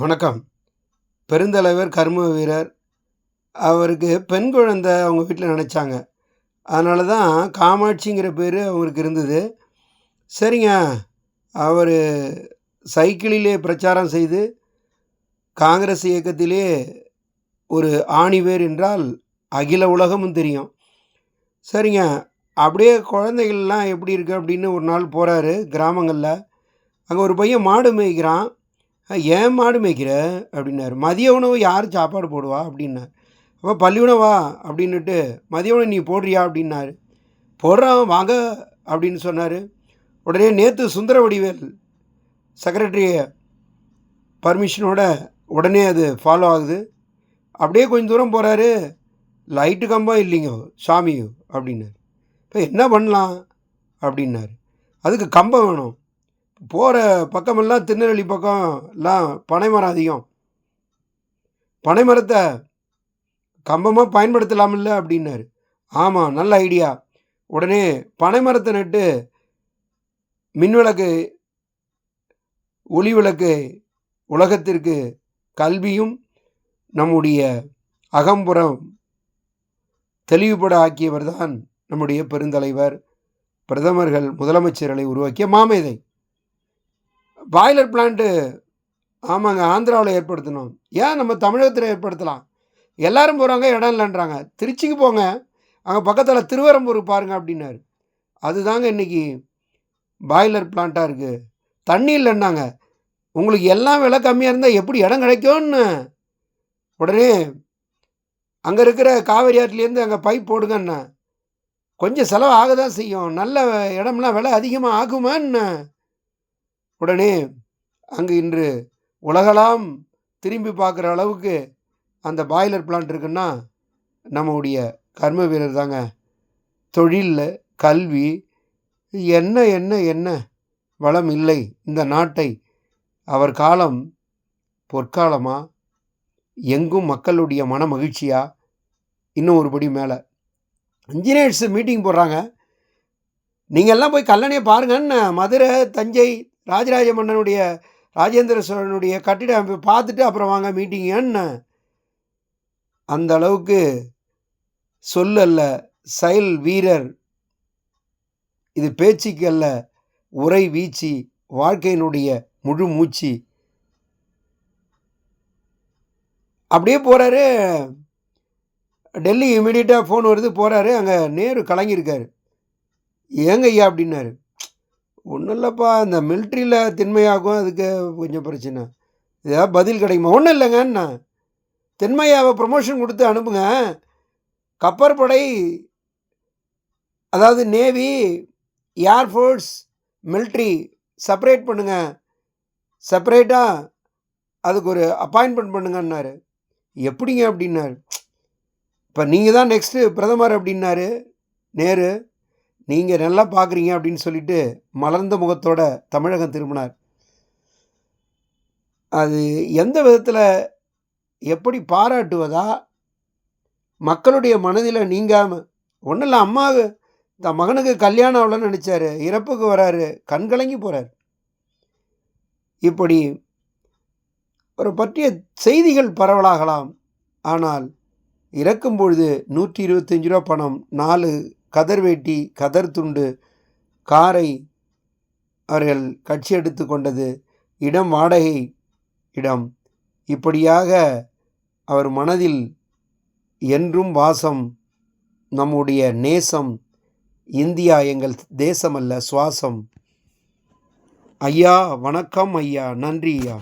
வணக்கம். பெருந்தலைவர், கர்ம வீரர். அவருக்கு பெண் குழந்தை அவங்க வீட்ல நெனச்சாங்க. அதனால தான் காமாட்சிங்கிற பேரு அவங்களுக்கு இருந்தது. சரிங்க, அவரு சைக்கிளிலே பிரச்சாரம் செய்து, காங்கிரஸ் இயக்கத்திலே ஒரு ஆணிவேர் என்றால் அகில உலகமும் தெரியும். சரிங்க, அப்படியே குழந்தைகள்லாம் எப்படி இருக்கு அப்படின்னு ஒரு நாள் போறாரு கிராமங்கள்ல. அங்க ஒரு பையன் மாடு மேய்க்கிறான். "ஏன் மாடு மேய்க்கிற?" அப்படின்னாரு. "மதிய உணவு யார் சாப்பாடு போடுவா?" அப்படின்னாரு. அப்போ "பள்ளிக்கூடம் வா" அப்படின்னுட்டு, "மதிய உணவு நீ போடுறியா?" அப்படின்னாரு. "போடுறோம் வாங்க" அப்படின்னு சொன்னாரு. உடனே நேத்து சுந்தரவடிவேல் செக்ரட்டரி பர்மிஷனோட உடனே அது ஃபாலோ ஆகுது. அப்படியே கொஞ்சம் தூரம் போறாரு. "லைட்டு கம்பம் இல்லைங்க சாமி" அப்படின்னாரு. "இப்போ என்ன பண்ணலாம்?" அப்படின்னாரு. "அதுக்கு கம்பம் வேணும். போகிற பக்கமெல்லாம் திருநெல்வேலி பக்கம்லாம் பனைமரம் அதிகம். பனைமரத்தை கம்பமாக பயன்படுத்தலாமில்ல" அப்படின்னாரு. "ஆமாம், நல்ல ஐடியா." உடனே பனைமரத்தை நட்டு மின்விளக்கு, ஒளி விளக்கு, உலகத்திற்கு கல்வியும் நம்முடைய அகம்புறம் தெளிவுபட ஆக்கியவர் தான் நம்முடைய பெருந்தலைவர், பிரதமர்கள், முதலமைச்சர்களை உருவாக்கிய மாமேதை. பாய்லர் பிளான்ட்டு ஆமாங்க, ஆந்திராவில் ஏற்படுத்தணும். ஏன் நம்ம தமிழகத்தில் ஏற்படுத்தலாம். எல்லாரும் போகிறாங்க, இடம் இல்லைன்றாங்க. திருச்சிக்கு போங்க, அங்கே பக்கத்தில் திருவரம்பூர் பாருங்க அப்படின்னாரு. அதுதாங்க இன்னைக்கு பாய்லர் பிளான்ட்டாக இருக்குது. தண்ணி இல்லைன்னாங்க. உங்களுக்கு எல்லாம் விலை கம்மியாக இருந்தால் எப்படி இடம் கிடைக்கும்னு உடனே அங்கே இருக்கிற காவேரி ஆற்றுலேருந்து அங்கே பைப் போடுங்கண்ணா. கொஞ்சம் செலவு ஆக தான் செய்யும். நல்ல இடம்லாம் விலை அதிகமாக ஆகுமான்னு உடனே அங்கு இன்று உலகெல்லாம் திரும்பி பார்க்குற அளவுக்கு அந்த பாய்லர் பிளான்ட் இருக்குன்னா நம்முடைய கர்ம வீரர் தாங்க. தொழிலில், கல்வி, என்ன என்ன என்ன வளம் இல்லை இந்த நாட்டை. அவர் காலம் பொற்காலமா, எங்கும் மக்களுடைய மன மகிழ்ச்சியா, இன்னும் ஒருபடி மேலே இன்ஜினியர்ஸ் மீட்டிங் போடுறாங்க. நீங்கள் எல்லாம் போய் கல்லணையை பாருங்கன்னு மதுரை, தஞ்சை, ராஜராஜ மன்னனுடைய, ராஜேந்திர சோழனுடைய கட்டிட அமைப்பு பார்த்துட்டு அப்புறம் வாங்க மீட்டிங்குன்னு. அந்த அளவுக்கு சொல் அல்ல, செயல் வீரர். இது பேச்சுக்கு அல்ல, உரை வீச்சு, வாழ்க்கையினுடைய முழு மூச்சு. அப்படியே போகிறாரு. டெல்லி இமீடியட்டாக ஃபோன் வருது, போகிறாரு. அங்கே நேரு கலங்கியிருக்காரு. "ஏங்க ஐயா?" அப்படின்னாரு. "ஒன்றும் இல்லைப்பா, இந்த மிலிட்ரியில் திண்மையாகும், அதுக்கு கொஞ்சம் பிரச்சனை. ஏதாவது பதில் கிடைக்குமா?" "ஒன்றும் இல்லைங்கண்ணா, தென்மையாவை ப்ரொமோஷன் கொடுத்து அனுப்புங்க. கப்பற்படை, அதாவது நேவி, ஏர்ஃபோர்ஸ், மிலிட்ரி செப்பரேட் பண்ணுங்க. செப்பரேட்டாக அதுக்கு ஒரு அப்பாயின்மெண்ட் பண்ணுங்கன்னாரு. "எப்படிங்க?" அப்படின்னாரு. "இப்போ நீங்கள் தான் நெக்ஸ்ட்டு பிரதமர்" அப்படின்னாரு நேரு. "நீங்கள் நல்லா பார்க்குறீங்க" அப்படின்னு சொல்லிட்டு மலர்ந்த முகத்தோட தமிழகம் திரும்பினார். அது எந்த விதத்தில், எப்படி பாராட்டுவதா, மக்களுடைய மனதில் நீங்காமல். ஒன்றும் இல்லை, அம்மா தன் மகனுக்கு கல்யாணம் ஆகலன்னு நினச்சாரு, இறப்புக்கு வராரு, கண்கலங்கி போகிறார். இப்படி ஒரு பற்றிய செய்திகள் பரவலாகலாம். ஆனால் இறக்கும் பொழுது ₹125 பணம், 4 கதர் வேட்டி, கதர் துண்டு, காரை அவர்கள் கட்சி எடுத்து கொண்டது, இடம் வாடகை இடம், இப்படியாக அவர் மனதில் என்றும் வாசம். நம்முடைய நேசம். இந்தியா எங்கள் தேசமல்ல, சுவாசம். ஐயா வணக்கம் ஐயா, நன்றி ஐயா.